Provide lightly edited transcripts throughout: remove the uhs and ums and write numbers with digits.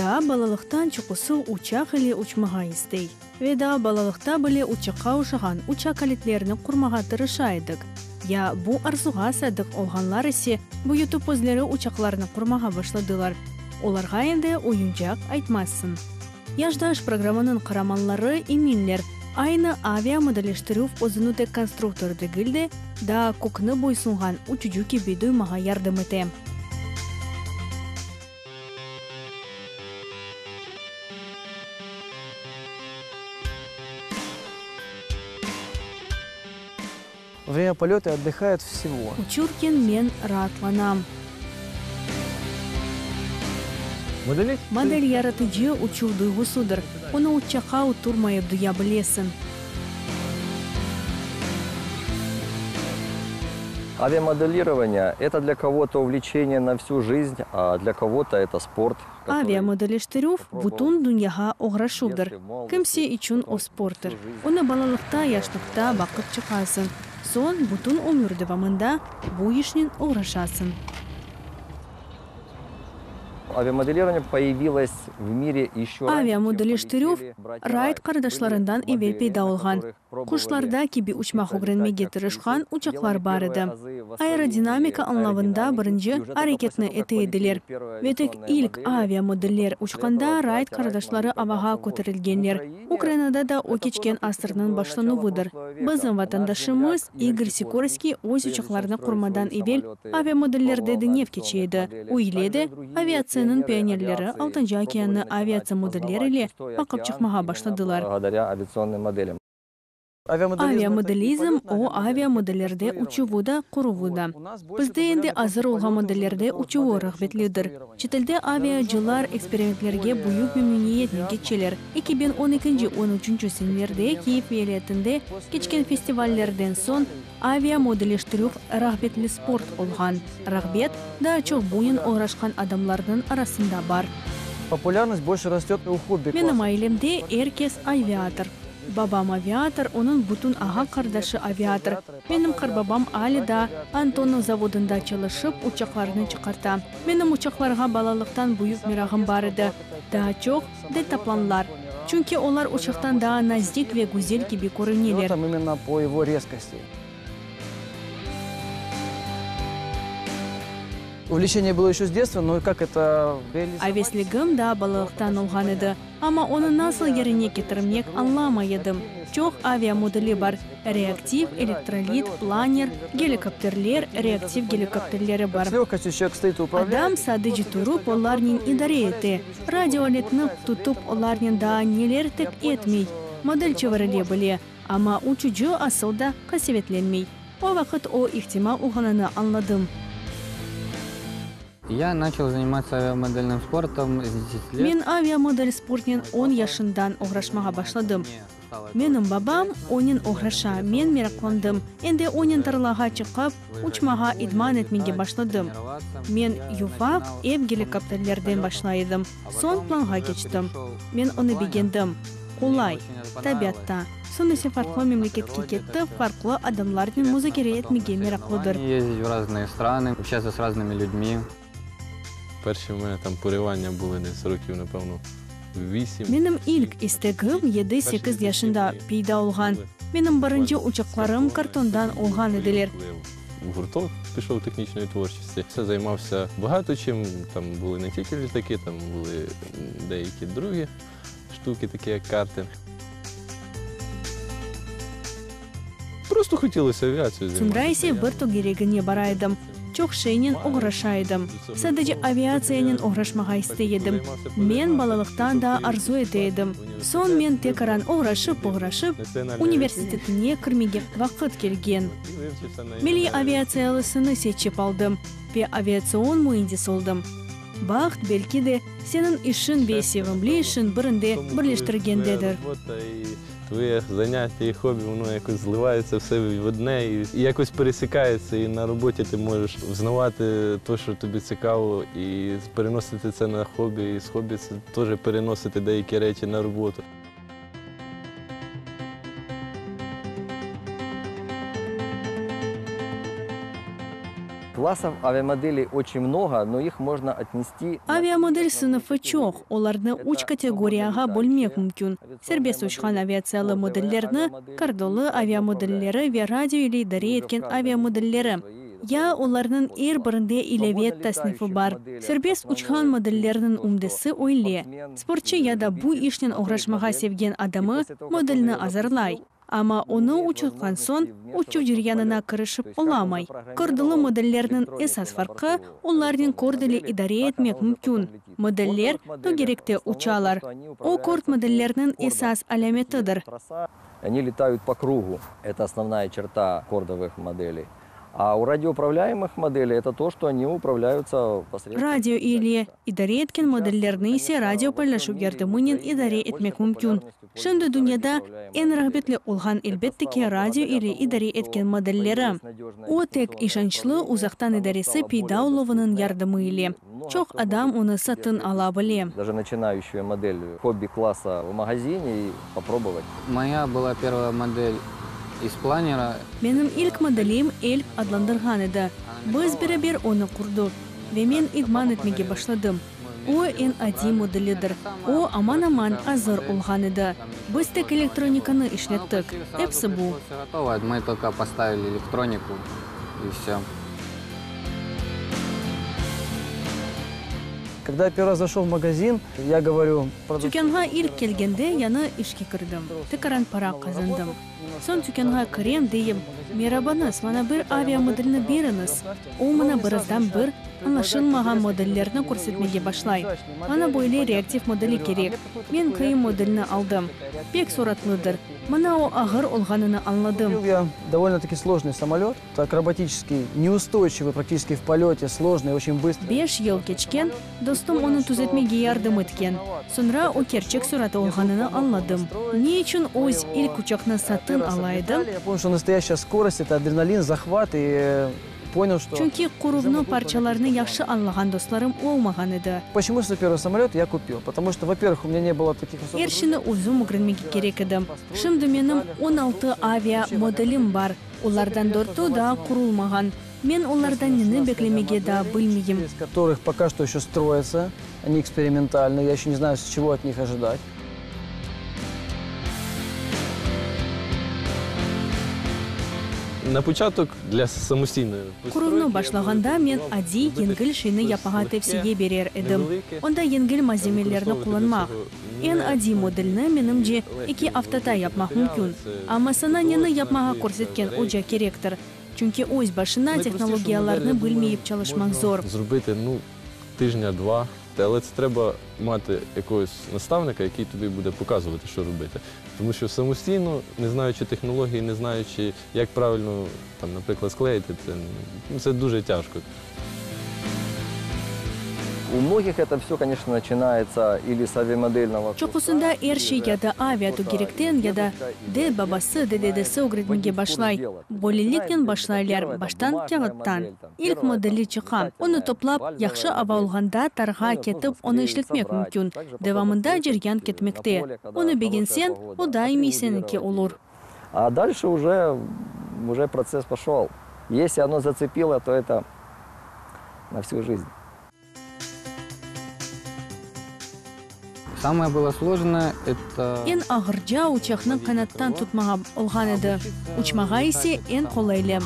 Да балалықтан чуқысы учақ әлі учмаға істей. Веда балалықта біле учаққа ұшаған учақ калетлеріні құрмаға тырышайдық. Я бұ арзуға сәдік олғанлар есе бұ YouTube өзлері учақларыны құрмаға башладылар. Оларға енді ойынжақ айтмасын. Яждаш программаның қараманлары именлер айны авиамоделештіру өзінуді конструкторды гілді, да көкіні бойсынған учуджу кебе доймаға ярдым еті. Во время полета отдыхает всего. Учуркин мен ратланам. Модель яратыжы учу дуйгусудыр. Оны учақа утурмайып дуя білесін. Авиамоделирование – это для кого-то увлечение на всю жизнь, а для кого-то это спорт. Авиамоделештіру бутун дүнияға оғрашудыр. Кімсе üçün о спорттыр. Оны балалықта, яшнықта бақыт чықасын. Сон бутун өмірді бамында бұ ешнен оғрашасын. Авиамоделирование появилось в мире еще раньше. Авиамоделештіру райт қардашларындан евел пейда олған. Құшларда кеби учмақ өгірінмеге тырышқан учақлар бар еді. Аэродинамика анлавында бірінші әрекетні еті еділер. Ветік илк авиамодellер учқанда райт қардашлары аваға көтерілгенлер. Украинада да о кечкен асырның башлану выдыр. Біздің ватандашымыз Игорь Сикорский өз учақларны құрмадан евел авиамодellерді дінев кечейді. Уйледі, авиацияның пионерлері Алтынжы океаны авиация модельлер или бақып чықмаға башладылар. Благодаря авиационным моделям. Авиамоделизм о авиамодellерде учувуда құрувуда. Бізде енді азыр олға модellерде учуы рахбетледір. Четілде авиажылар экспериментлерге бұйық мемлекетіне кетчелер. 2012-13 сенлерде Киев елетінде кечкен фестивальлерден сон авиамоделештіру рахбетлі спорт олған. Рахбет да чоқ бойын оғрашқан адамлардың арасында бар. Популярность больше растет у хобби. Менің айлемде эркес авиатор. Бабам авиатор, оның бұтын аға қардашы авиатор. Менің қарбабам Алида Антонның заводында çalışып учақларыны чықарта. Менің учақларға балалықтан бұйық мирағым бар еді. Да чоқ дельтапланлар. Чүнки олар учақтан да наздик ве гузель кеби көрінелер. Именно по его резкости. Увлечение было еще с детства, но как это... Авеслігім да балалықтан олған еді. Ама оны насыл еріне кетірмек анламайдым. Чоқ авиамодели бар. Реактив, электролит, планер, геликоптерлер, реактив геликоптерлері бар. Адам садыжы тұрып оларнен идаре еті. Радиолетні тұтып оларнен да нелер тек етмей. Модель чевареле біле, ама учуджу асылда қасеветленмей. О вақыт о ихтимал уғананы анладым. Я начал заниматься авиамодельным спортом с 10 лет. Мен авиамодель спортнен 10 яшындан оғрашмаға башладым. Менің бабам онен оғраша, мен меракландым. Енді онен тарлаға чықып, учмаға идман етмеге башладым. Мен юфақ, эв геликоптерлерден башлайдым. Сон планға кечтім. Мен оны бегендім. Қолай, табиатта. Сонысы фарклы мемлекетке кетті, фарклы адамлардың музыкере етмеге мераклыдыр. Ездить в разные страны, общаться с разными людьми. Перші в мене там поривання були десь років, напевно, 8. Менің ilk істегім 7-8 яшында пейда олған. Менің бірінші учақларым картондан олған еділер. В гурток пішов технічної творчості. Це займався багато чим. Там були не тільки літаки, там були деякі другі штуки, такі як картинг. Просто хотілося авіацію займатися. Сунрайсе бірто керегіне барайдым. Чоқ шейнен оғрашайдым. Сәдіже авиациянен оғрашмаға істейдім. Мен балалықтан да арзу етейдім. Сон мен текаран оғрашып, университетіне кірмеге вақыт келген. Мели авиациялысыны сетчеп алдым. Ве авиацион мойынде солдым. Бақыт белки де сенің ішін бесевімлі ішін бірінде бірлештіргендедір. Твоє заняття і хобі, воно якось зливається все в одне і якось пересікається. І на роботі ти можеш взнавати те, що тобі цікаво, і переносити це на хобі, і з хобі це теж переносити деякі речі на роботу. Классов авиамоделей очень много, но их можно отнести... Авиамодель сынıfı çok. Оларны уч категорияға бөлмек мүмкін. Сербес учқан авиациялы модельлерні, кардолы авиамодельлері ве радио или идаре еткен авиамодельлері. Я оларның эр бірінде илевет тасныфы бар. Сербес учқан модельлерінің умдысы ойле. Спортчы яда бұ ішнен оғрашмаға севген адамы модельні азарлай. Ама оны учылған сон, учу жүргенына кірішіп оламай. Кордылы модельлерінің esas фарқы, олардың кордылы идаре етмек мүмкін. Моделлер то керекте учалар. О корд моделлерінің esas алеметыдыр. Они летают по кругу. Это основная черта кордовых моделей. А у радиоуправляемых моделей это то, что они управляются посредством... Радио или идаре еткен моделлерні ise радио пайлашу гердімінен идаре етмек мүмкін. Шынды дүнияда en рағбетлі олған әлбетті ке радио или идаре еткен моделлері. О тек ишанчлы узақтан идаресі пейдауловының ярдымы или. Чоқ адам оны сатын ала біле. Даже начинающую модель хобби-класса в магазине и попробовать. Моя была первая модель из планера. Менің ilk моделім Эльф адландырған еді. Біз бірі-бір оны құрдық. Ve мен игман etmege başladım. O N1 modelidir. O aman-aman azır olған еді. Біз тек электрониканы işlettik. Hepsi bu. Мы только поставили электронику и все. Когда я первый раз зашел в магазин, я говорю... Тükkanға ilk келгенде яны işке кірдім. Тікаран пара қазындым. Сон тükkanға кірем дейім. Мерабаныз, мана бір авиамодельні беріңіз. О мына бірізден бір аңлашылмаған моделлерні көрсетмеге башлай. Мана бойлы реактив модели керек. Мен күйім моделіні алдым. Пек сұратлыдыр. Мана о ағыр олғаныны анладым. Я довольно-таки сложный самолет, акробатический, неустойчивый практически в полете, сложный, очень быстрый. 5 ел кечкен, достым оны түзетмеге ярдым еткен. Сонра о керчек сұраты олғаныны анладым. Не үшін өз ilk ұчақны сатын алайдым? Я понял, что настоящая скорость — это адреналин, захват, и понял, что... Чөнки құрубны парчаларны яхшы анлаған достарым олмаған еді. Почему свой первый самолет я купил? Потому что, во-первых, у меня не было таких особых... Ершіні өзім үгірмеге керек едім. Шымды менің 16 авиа моделім бар. Олардан 4-і да құрылмаған. Мен олардан нені беклемеге да білмейім. Из которых пока что еще строятся, они экспериментальные, я еще не знаю, с чего от них ожидать. На початок для самостійної Құрылны башлағанда мен ади енгіл шейні япаға тепсеге берер едім. Онда енгіл маземелерні құланмақ. N1 моделіні менімже 2 автота yapmaq мүмкін. Амасына нені yapmaға көрсеткен оджа керектір. Чөнки ось башына технологияларны білмейіп çalışmaq зор. Зробити, тижня-два. Але це треба мати якогось наставника, який тобі буде показувати, що робити. Тому що самостійно, не знаючи технології, не знаючи, як правильно, наприклад, склеїти, це дуже тяжко. У многих это все, конечно, начинается или с авиамодельного... Чоқусында ерші яда авиату керектен, яда дед бабасы, дедедесі үгретмеге башлай. Болеліктен башлайлар баштан кағыттан. Илк модели чықа. Оны топлап, яқшы абаулғанда тарға кетіп, оны ішлетмек мүмкін. Девамында жерген кетмекте. Оны бегенсен, о даими сеніке олур. А дальше уже процесс пошел. Если оно зацепило, то это на всю жизнь. Самое было сложное — это... Ен ағырджа учақның қанаттан тұтмаға олған еді. Учмаға есе ен қолайлы.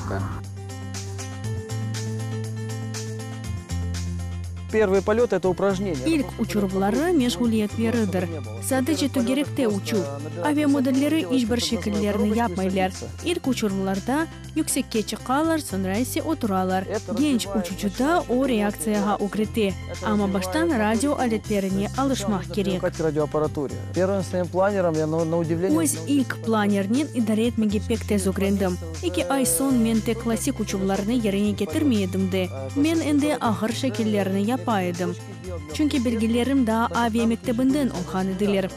Первый полет — это упражнение. Илк учурбылары межгулиетлеридір. Садычы түгеректе учу. Авиамодельлері ишбір шекілдеріні yapмайлар. Илк учурбыларда yüksекке чықалар, sonra ise отыралар. Genç учучуда о реакцияға үгрете. Ама баштан радио алеттеріне алышмақ керек. Радиоаппаратуре. Первым своим планером я на удивление... Өз илк планернен идаре етмеге пек тез үгрендім. 2 ай сон мен те классик учуларыны ерене кетірмейдімді. Мен энде ағыр шекеллеріні yapaydım. Çünkü bilgilerim daha avia mektebinden olған edilir.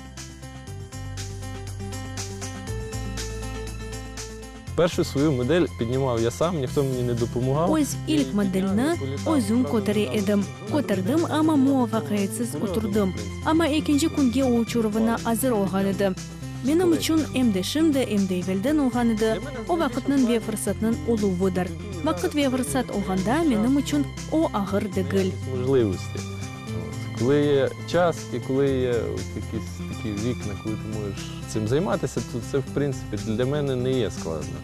Першу свою модель піднімав я сам, ніхто мені не допомагав. Өз ilk modelini özüm көтере едім. Көтердім, ama muvaffaqiyetsiz oturdum. Ama ikinci kunge uçuruvuna hazır olған еді. Менің үшін әмді шымды, әмді евелден олғаныды, о вақытның ве фырсатның олу вудар. Вақыт ве фырсат олғанда менің үшін о ағыр дегіл. Можливості. Коли є час і коли є якісь такі вікна, коли ти можеш цим займатися, то це, в принципі, для мене не є складно.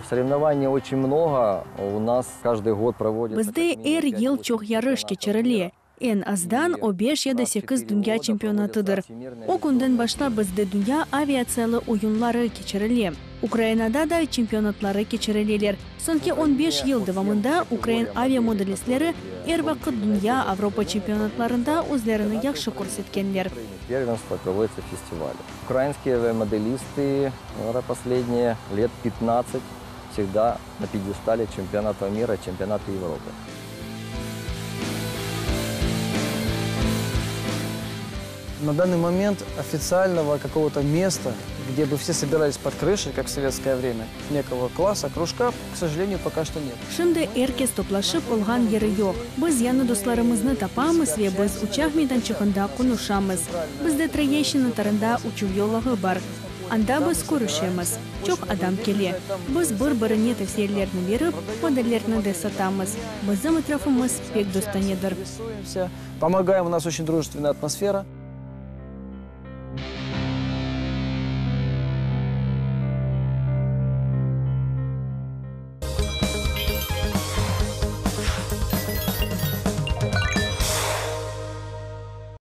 Соревнований очень много. У нас каждый год проводится... Бізде әр ел чоқ ярыш кечіріле. Ен аздан о 5-8 дүнге чемпионатыдыр. О күнден башла бізде дүнге авиациялы ойынлары кечіріле. Украинада да чемпионатлары кечірілелер. Сонки 15 ел давамында Украин авиамоделистлері әр вақыт дүнге Авропа чемпионатларында өзлеріні яқшы көрсеткенлер. Первенство проводится фестиваль. Украинские авиамоделисты, наверное, последние лет 15 всегда на пьедестале чемпионата мира, чемпионата Европы. На данный момент официального какого-то места, где бы все собирались под крышей, как в советское время, некого класса, кружка, к сожалению, пока что нет. Шынды әркес топлашып олған ері йоқ. Біз яны достарымызны тапамыз ве біз учақ мейданчығында құнушамыз. Бізде Троещина тарында учу йолығы бар. Анда біз көрішеміз. Чоқ адам келе. Біз бір-біріне тәсерлеріні беріп, модельеріні де сатамыз. Біздің этрафымыз пек достанедір. Помогаем, у нас очень дружественная атмосфера.